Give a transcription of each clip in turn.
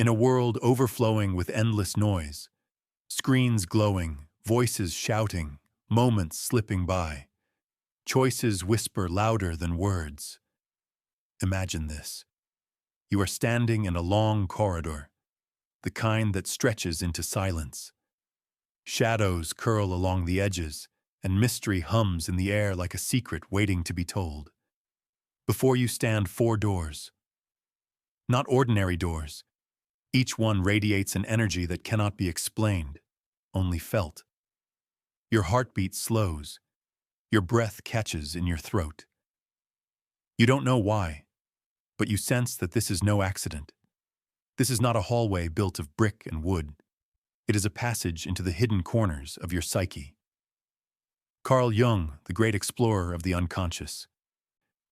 In a world overflowing with endless noise, screens glowing, voices shouting, moments slipping by, choices whisper louder than words. Imagine this. You are standing in a long corridor, the kind that stretches into silence. Shadows curl along the edges, and mystery hums in the air like a secret waiting to be told. Before you stand four doors. Not ordinary doors. Each one radiates an energy that cannot be explained, only felt. Your heartbeat slows. Your breath catches in your throat. You don't know why, but you sense that this is no accident. This is not a hallway built of brick and wood. It is a passage into the hidden corners of your psyche. Carl Jung, the great explorer of the unconscious,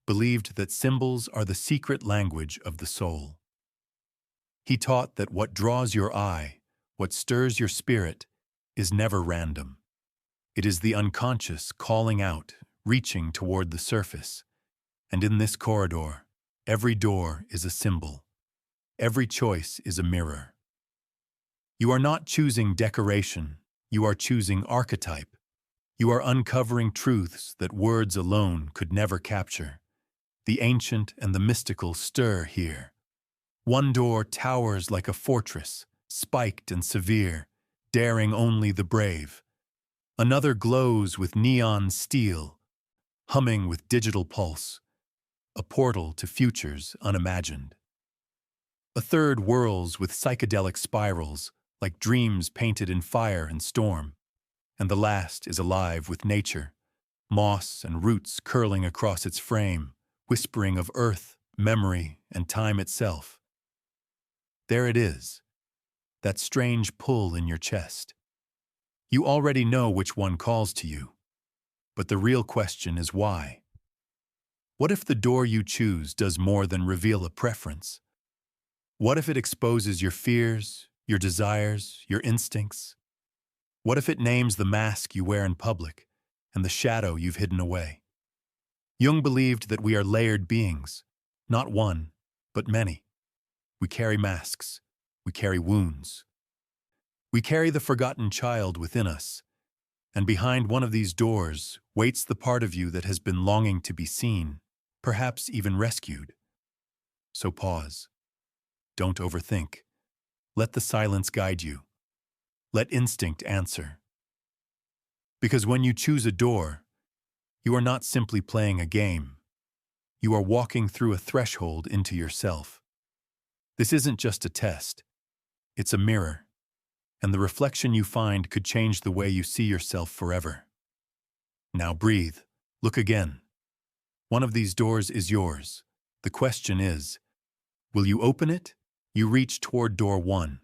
believed that symbols are the secret language of the soul. He taught that what draws your eye, what stirs your spirit, is never random. It is the unconscious calling out, reaching toward the surface. And in this corridor, every door is a symbol. Every choice is a mirror. You are not choosing decoration, you are choosing archetype. You are uncovering truths that words alone could never capture. The ancient and the mystical stir here. One door towers like a fortress, spiked and severe, daring only the brave. Another glows with neon steel, humming with digital pulse, a portal to futures unimagined. A third whirls with psychedelic spirals, like dreams painted in fire and storm. And the last is alive with nature, moss and roots curling across its frame, whispering of earth, memory, and time itself. There it is, that strange pull in your chest. You already know which one calls to you, but the real question is why? What if the door you choose does more than reveal a preference? What if it exposes your fears, your desires, your instincts? What if it names the mask you wear in public and the shadow you've hidden away? Jung believed that we are layered beings, not one, but many. We carry masks. We carry wounds. We carry the forgotten child within us, and behind one of these doors waits the part of you that has been longing to be seen, perhaps even rescued. So pause. Don't overthink. Let the silence guide you. Let instinct answer. Because when you choose a door, you are not simply playing a game. You are walking through a threshold into yourself. This isn't just a test. It's a mirror, and the reflection you find could change the way you see yourself forever. Now breathe. Look again. One of these doors is yours. The question is, will you open it? You reach toward door one.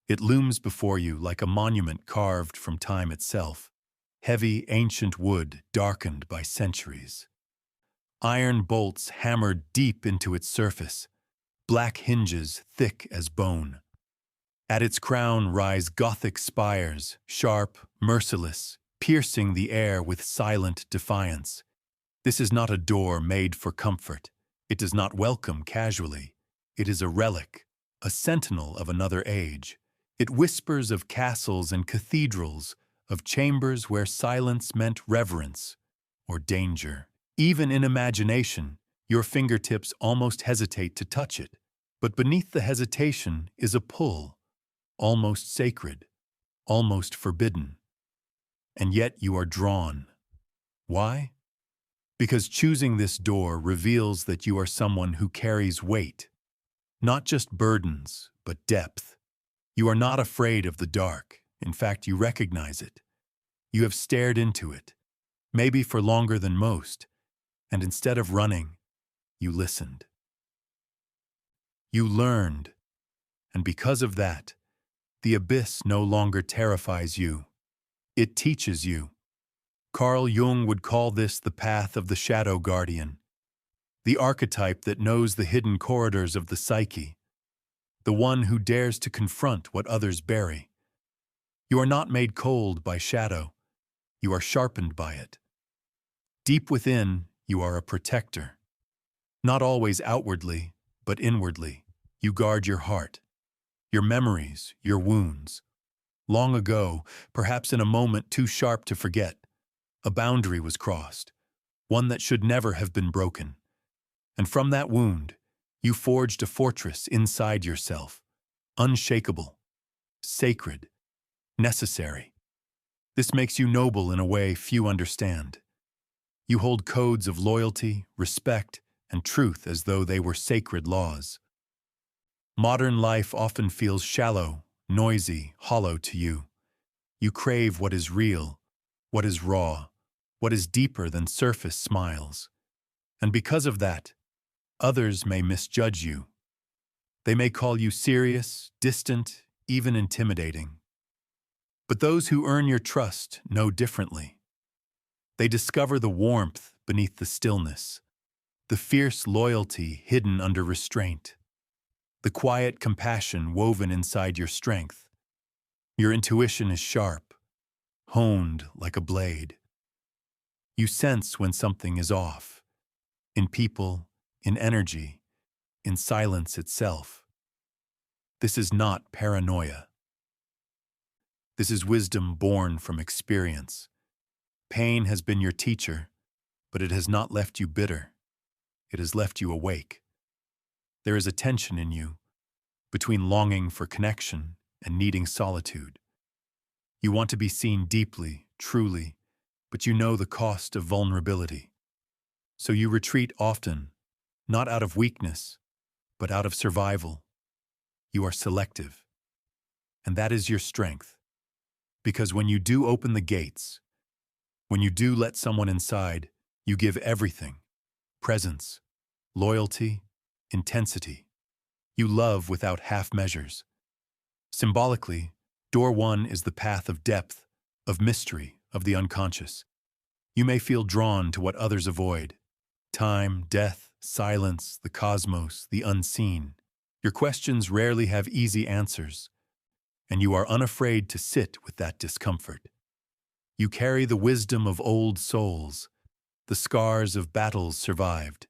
It looms before you like a monument carved from time itself. Heavy, ancient wood darkened by centuries. Iron bolts hammered deep into its surface. Black hinges thick as bone. At its crown rise Gothic spires, sharp, merciless, piercing the air with silent defiance. This is not a door made for comfort. It does not welcome casually. It is a relic, a sentinel of another age. It whispers of castles and cathedrals, of chambers where silence meant reverence or danger. Even in imagination, your fingertips almost hesitate to touch it, but beneath the hesitation is a pull, almost sacred, almost forbidden. And yet you are drawn. Why? Because choosing this door reveals that you are someone who carries weight, not just burdens, but depth. You are not afraid of the dark. In fact, you recognize it. You have stared into it, maybe for longer than most, and instead of running, you listened. You learned, and because of that, the abyss no longer terrifies you. It teaches you. Carl Jung would call this the path of the shadow guardian, the archetype that knows the hidden corridors of the psyche, the one who dares to confront what others bury. You are not made cold by shadow. You are sharpened by it. Deep within, you are a protector. Not always outwardly, but inwardly, you guard your heart. your memories, your wounds. Long ago, perhaps in a moment too sharp to forget, a boundary was crossed, one that should never have been broken. And from that wound, you forged a fortress inside yourself, unshakable, sacred, necessary. This makes you noble in a way few understand. You hold codes of loyalty, respect, and truth as though they were sacred laws. Modern life often feels shallow, noisy, hollow to you. You crave what is real, what is raw, what is deeper than surface smiles. And because of that, others may misjudge you. They may call you serious, distant, even intimidating. But those who earn your trust know differently. They discover the warmth beneath the stillness, the fierce loyalty hidden under restraint, the quiet compassion woven inside your strength. Your intuition is sharp, honed like a blade. You sense when something is off, in people, in energy, in silence itself. This is not paranoia. This is wisdom born from experience. Pain has been your teacher, but it has not left you bitter. It has left you awake. There is a tension in you between longing for connection and needing solitude. You want to be seen deeply, truly, but you know the cost of vulnerability. So you retreat often, not out of weakness, but out of survival. You are selective. And that is your strength. Because when you do open the gates, when you do let someone inside, you give everything: presence, loyalty, intensity. You love without half measures. Symbolically, door one is the path of depth, of mystery, of the unconscious. You may feel drawn to what others avoid: time, death, silence, the cosmos, the unseen. Your questions rarely have easy answers, and you are unafraid to sit with that discomfort. You carry the wisdom of old souls, the scars of battles survived,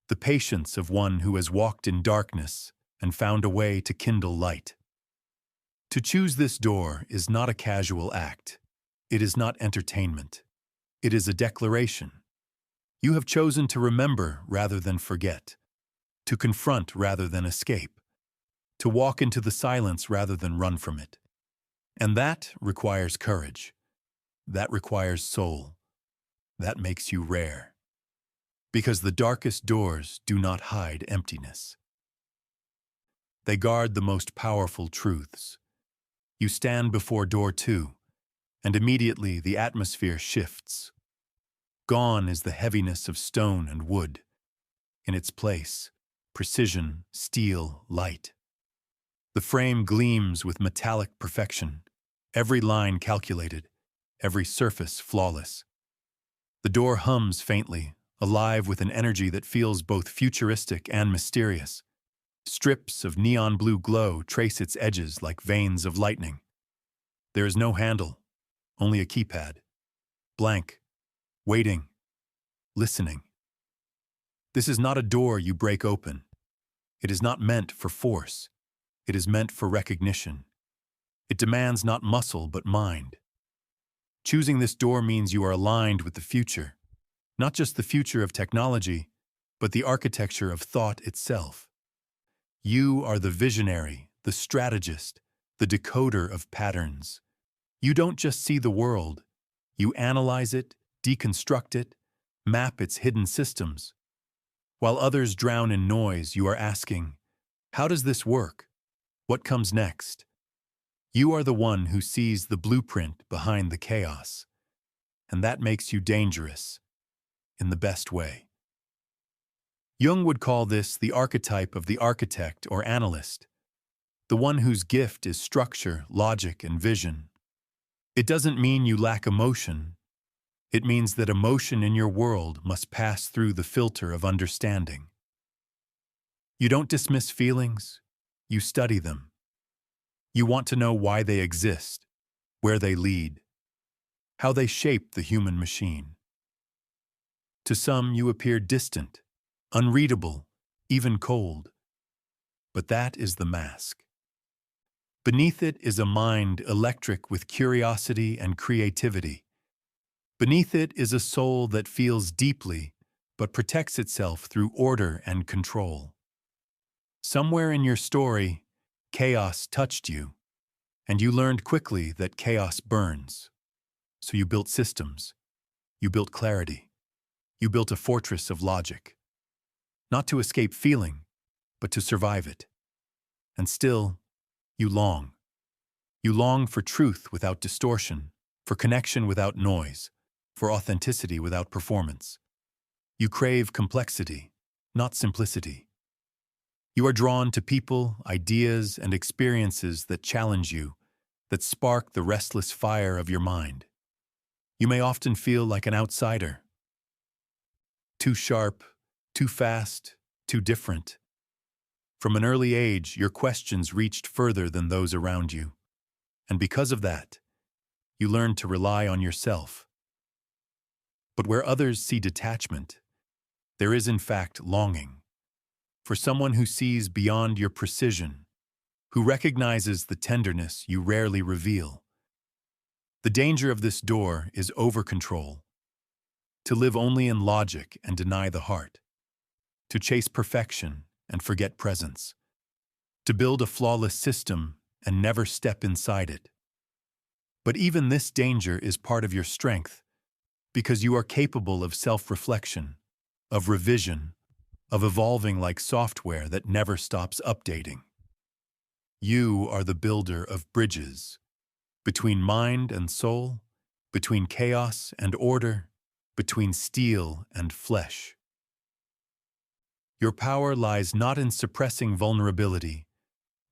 the patience of one who has walked in darkness and found a way to kindle light. To choose this door is not a casual act. It is not entertainment. It is a declaration. You have chosen to remember rather than forget, to confront rather than escape, to walk into the silence rather than run from it. And that requires courage. That requires soul. That makes you rare. Because the darkest doors do not hide emptiness. They guard the most powerful truths. You stand before door two, and immediately the atmosphere shifts. Gone is the heaviness of stone and wood. In its place, precision, steel, light. The frame gleams with metallic perfection, every line calculated, every surface flawless. The door hums faintly, alive with an energy that feels both futuristic and mysterious. Strips of neon blue glow trace its edges like veins of lightning. There is no handle, only a keypad. Blank, waiting, listening. This is not a door you break open. It is not meant for force. It is meant for recognition. It demands not muscle but mind. Choosing this door means you are aligned with the future, not just the future of technology, but the architecture of thought itself. You are the visionary, the strategist, the decoder of patterns. You don't just see the world. You analyze it, deconstruct it, map its hidden systems. While others drown in noise, you are asking, how does this work? What comes next? You are the one who sees the blueprint behind the chaos, and that makes you dangerous, in the best way. Jung would call this the archetype of the architect or analyst, the one whose gift is structure, logic, and vision. It doesn't mean you lack emotion. It means that emotion in your world must pass through the filter of understanding. You don't dismiss feelings, you study them. You want to know why they exist, where they lead, how they shape the human machine. To some, you appear distant, unreadable, even cold. But that is the mask. Beneath it is a mind electric with curiosity and creativity. Beneath it is a soul that feels deeply, but protects itself through order and control. Somewhere in your story, chaos touched you, and you learned quickly that chaos burns. So you built systems, you built clarity, you built a fortress of logic. Not to escape feeling, but to survive it. And still, you long. You long for truth without distortion, for connection without noise, for authenticity without performance. You crave complexity, not simplicity. You are drawn to people, ideas, and experiences that challenge you, that spark the restless fire of your mind. You may often feel like an outsider. Too sharp, too fast, too different. From an early age, your questions reached further than those around you. And because of that, you learned to rely on yourself. But where others see detachment, there is in fact longing. For someone who sees beyond your precision, who recognizes the tenderness you rarely reveal. The danger of this door is over-control. To live only in logic and deny the heart. To chase perfection and forget presence. To build a flawless system and never step inside it. But even this danger is part of your strength, because you are capable of self-reflection, of revision, of evolving like software that never stops updating. You are the builder of bridges, between mind and soul, between chaos and order, between steel and flesh. Your power lies not in suppressing vulnerability,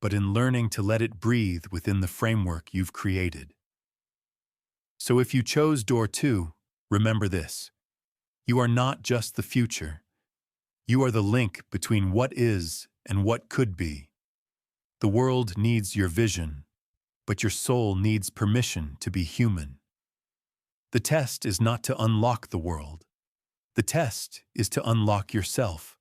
but in learning to let it breathe within the framework you've created. So if you chose door 2, remember this. You are not just the future. You are the link between what is and what could be. The world needs your vision, but your soul needs permission to be human. The test is not to unlock the world. The test is to unlock yourself.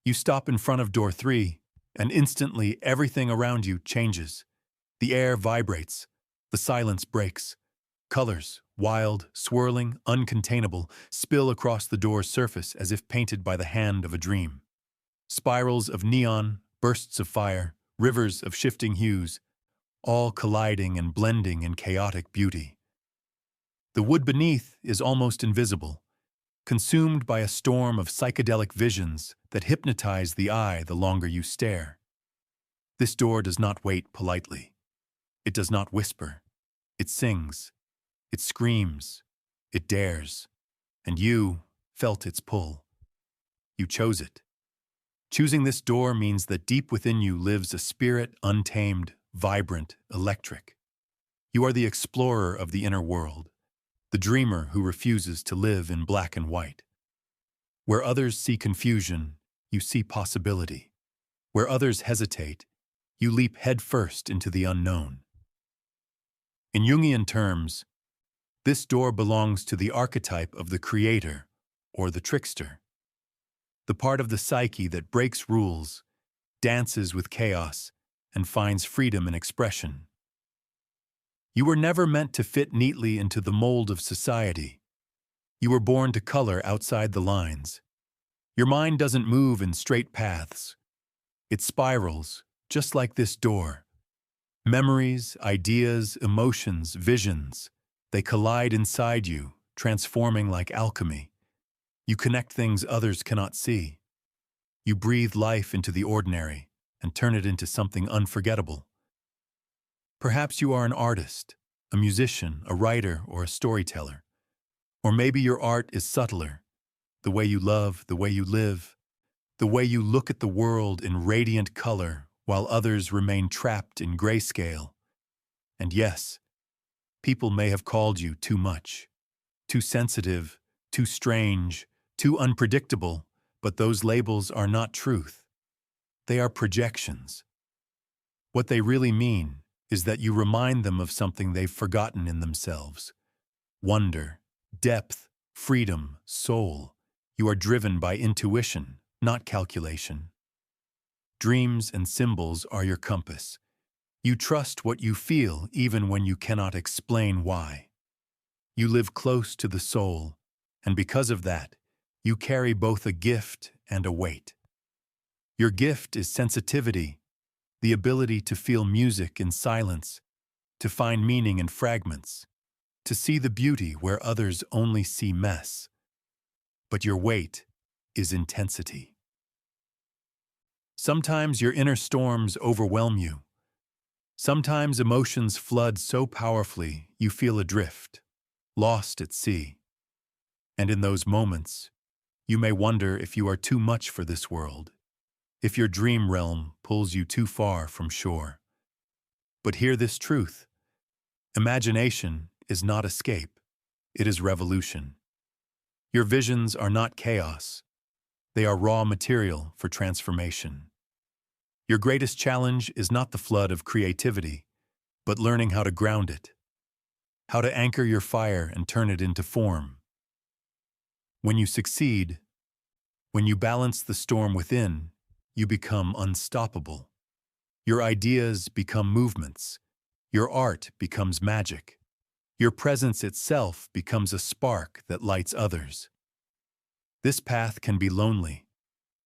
You stop in front of door 3, and instantly everything around you changes. The air vibrates. The silence breaks. Colors, wild, swirling, uncontainable, spill across the door's surface as if painted by the hand of a dream. Spirals of neon, bursts of fire, rivers of shifting hues, all colliding and blending in chaotic beauty. The wood beneath is almost invisible, consumed by a storm of psychedelic visions that hypnotize the eye the longer you stare. This door does not wait politely. It does not whisper. It sings. It screams, it dares, and you felt its pull. You chose it. Choosing this door means that deep within you lives a spirit untamed, vibrant, electric. You are the explorer of the inner world, the dreamer who refuses to live in black and white. Where others see confusion, you see possibility. Where others hesitate, you leap headfirst into the unknown. In Jungian terms, this door belongs to the archetype of the creator, or the trickster. The part of the psyche that breaks rules, dances with chaos, and finds freedom in expression. You were never meant to fit neatly into the mold of society. You were born to color outside the lines. Your mind doesn't move in straight paths. It spirals, just like this door. Memories, ideas, emotions, visions. They collide inside you, transforming like alchemy. You connect things others cannot see. You breathe life into the ordinary and turn it into something unforgettable. Perhaps you are an artist, a musician, a writer, or a storyteller. Or maybe your art is subtler, the way you love, the way you live, the way you look at the world in radiant color while others remain trapped in grayscale. And yes, people may have called you too much, too sensitive, too strange, too unpredictable, but those labels are not truth. They are projections. What they really mean is that you remind them of something they've forgotten in themselves. Wonder, depth, freedom, soul. You are driven by intuition, not calculation. Dreams and symbols are your compass. You trust what you feel even when you cannot explain why. You live close to the soul, and because of that, you carry both a gift and a weight. Your gift is sensitivity, the ability to feel music in silence, to find meaning in fragments, to see the beauty where others only see mess. But your weight is intensity. Sometimes your inner storms overwhelm you. Sometimes emotions flood so powerfully you feel adrift, lost at sea. And in those moments, you may wonder if you are too much for this world, if your dream realm pulls you too far from shore. But hear this truth: imagination is not escape, it is revolution. Your visions are not chaos, they are raw material for transformation. Your greatest challenge is not the flood of creativity, but learning how to ground it, how to anchor your fire and turn it into form. When you succeed, when you balance the storm within, you become unstoppable. Your ideas become movements. Your art becomes magic. Your presence itself becomes a spark that lights others. This path can be lonely,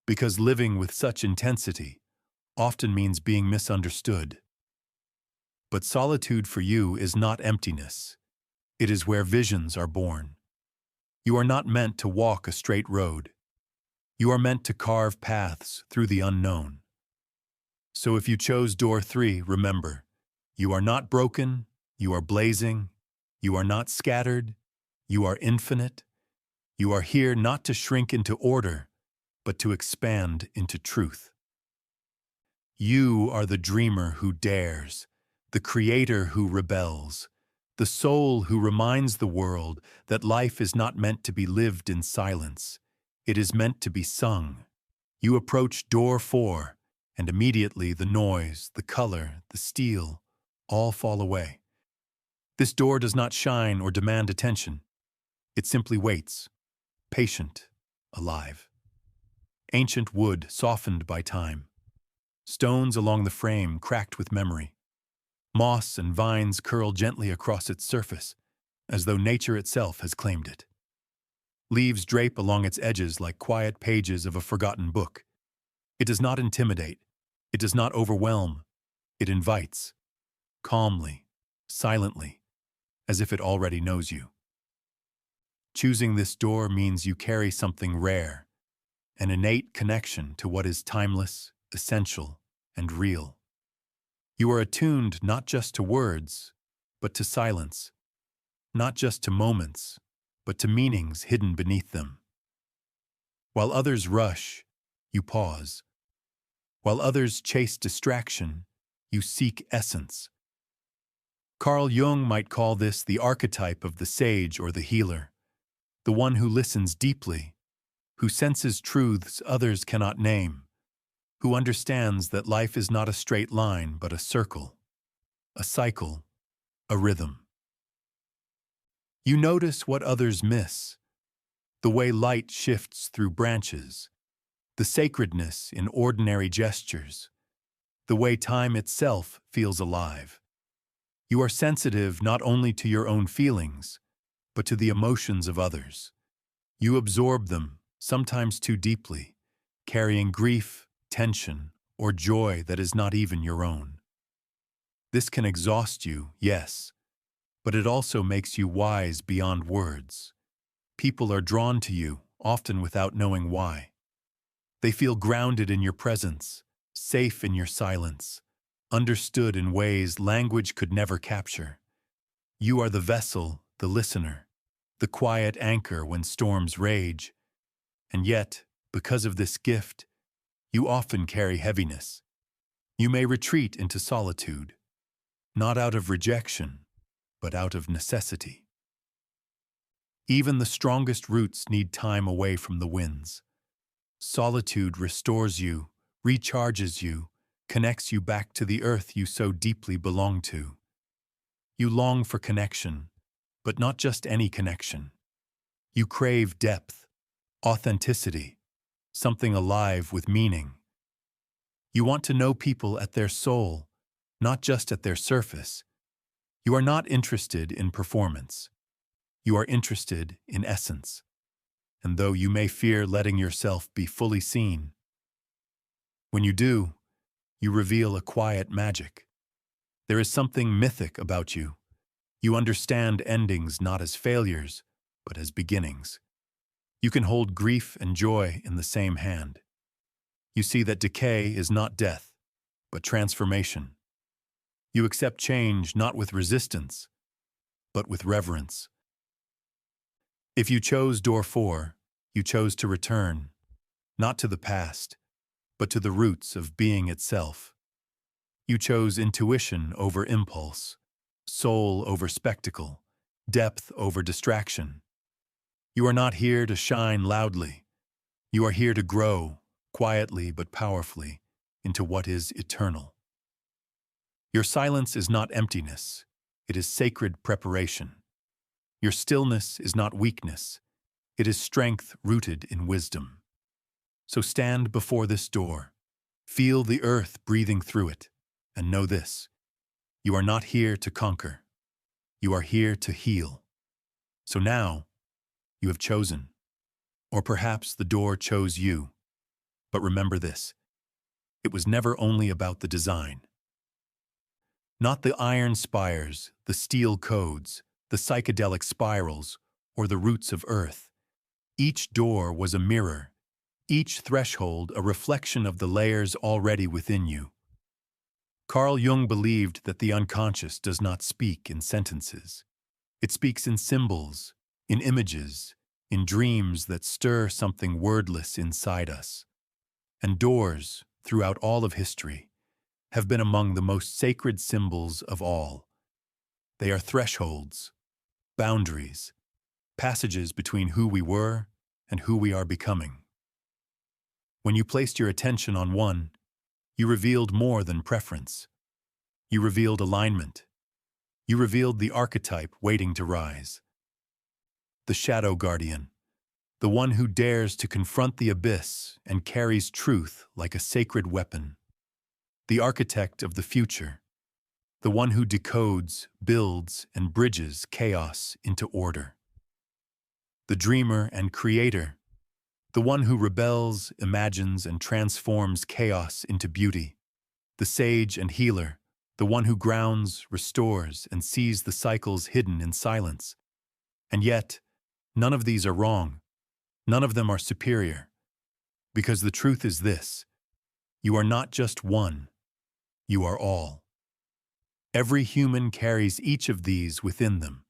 because living with such intensity often means being misunderstood. But solitude for you is not emptiness. It is where visions are born. You are not meant to walk a straight road. You are meant to carve paths through the unknown. So if you chose door 3, remember, you are not broken, you are blazing, you are not scattered, you are infinite. You are here not to shrink into order, but to expand into truth. You are the dreamer who dares, the creator who rebels, the soul who reminds the world that life is not meant to be lived in silence. It is meant to be sung. You approach door 4, and immediately the noise, the color, the steel, all fall away. This door does not shine or demand attention. It simply waits, patient, alive. Ancient wood softened by time. Stones along the frame cracked with memory. Moss and vines curl gently across its surface, as though nature itself has claimed it. Leaves drape along its edges like quiet pages of a forgotten book. It does not intimidate. It does not overwhelm. It invites, calmly, silently, as if it already knows you. Choosing this door means you carry something rare, an innate connection to what is timeless, essential, and real. You are attuned not just to words, but to silence, not just to moments, but to meanings hidden beneath them. While others rush, you pause. While others chase distraction, you seek essence. Carl Jung might call this the archetype of the sage or the healer, the one who listens deeply, who senses truths others cannot name, who understands that life is not a straight line but a circle, a cycle, a rhythm. You notice what others miss, the way light shifts through branches, the sacredness in ordinary gestures, the way time itself feels alive. You are sensitive not only to your own feelings, but to the emotions of others. You absorb them, sometimes too deeply, carrying grief, tension, or joy that is not even your own. This can exhaust you, yes, but it also makes you wise beyond words. People are drawn to you, often without knowing why. They feel grounded in your presence, safe in your silence, understood in ways language could never capture. You are the vessel, the listener, the quiet anchor when storms rage. And yet, because of this gift, you often carry heaviness. You may retreat into solitude, not out of rejection, but out of necessity. Even the strongest roots need time away from the winds. Solitude restores you, recharges you, connects you back to the earth you so deeply belong to. You long for connection, but not just any connection. You crave depth, authenticity, something alive with meaning. You want to know people at their soul, not just at their surface. You are not interested in performance. You are interested in essence. And though you may fear letting yourself be fully seen, when you do, you reveal a quiet magic. There is something mythic about you. You understand endings not as failures, but as beginnings. You can hold grief and joy in the same hand. You see that decay is not death, but transformation. You accept change not with resistance, but with reverence. If you chose door 4, you chose to return, not to the past, but to the roots of being itself. You chose intuition over impulse, soul over spectacle, depth over distraction. You are not here to shine loudly. You are here to grow, quietly but powerfully, into what is eternal. Your silence is not emptiness. It is sacred preparation. Your stillness is not weakness. It is strength rooted in wisdom. So stand before this door. Feel the earth breathing through it, and know this: you are not here to conquer. You are here to heal. So now, you have chosen. Or perhaps the door chose you. But remember this: it was never only about the design. Not the iron spires, the steel codes, the psychedelic spirals, or the roots of earth. Each door was a mirror, each threshold a reflection of the layers already within you. Carl Jung believed that the unconscious does not speak in sentences. It speaks in symbols, in images, in dreams that stir something wordless inside us. And doors, throughout all of history, have been among the most sacred symbols of all. They are thresholds, boundaries, passages between who we were and who we are becoming. When you placed your attention on one, you revealed more than preference. You revealed alignment. You revealed the archetype waiting to rise. The shadow guardian, the one who dares to confront the abyss and carries truth like a sacred weapon. The architect of the future, the one who decodes, builds, and bridges chaos into order. The dreamer and creator, the one who rebels, imagines, and transforms chaos into beauty. The sage and healer, the one who grounds, restores, and sees the cycles hidden in silence. And yet, none of these are wrong. None of them are superior. Because the truth is this: you are not just one, you are all. Every human carries each of these within them: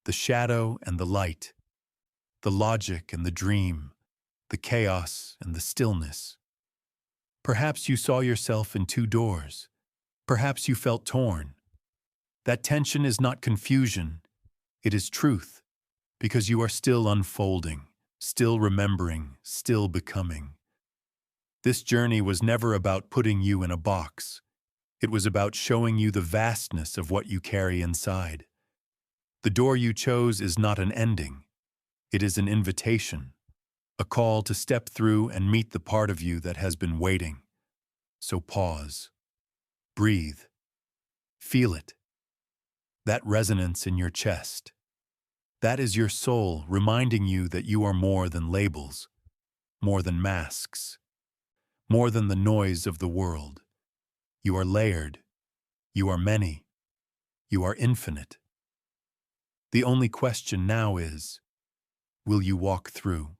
the shadow and the light, the logic and the dream, the chaos and the stillness. Perhaps you saw yourself in 2 doors. Perhaps you felt torn. That tension is not confusion, it is truth, because you are still unfolding, still remembering, still becoming. This journey was never about putting you in a box. It was about showing you the vastness of what you carry inside. The door you chose is not an ending. It is an invitation, a call to step through and meet the part of you that has been waiting. So pause, breathe, feel it. That resonance in your chest. That is your soul reminding you that you are more than labels, more than masks, more than the noise of the world. You are layered. You are many. You are infinite. The only question now is, will you walk through?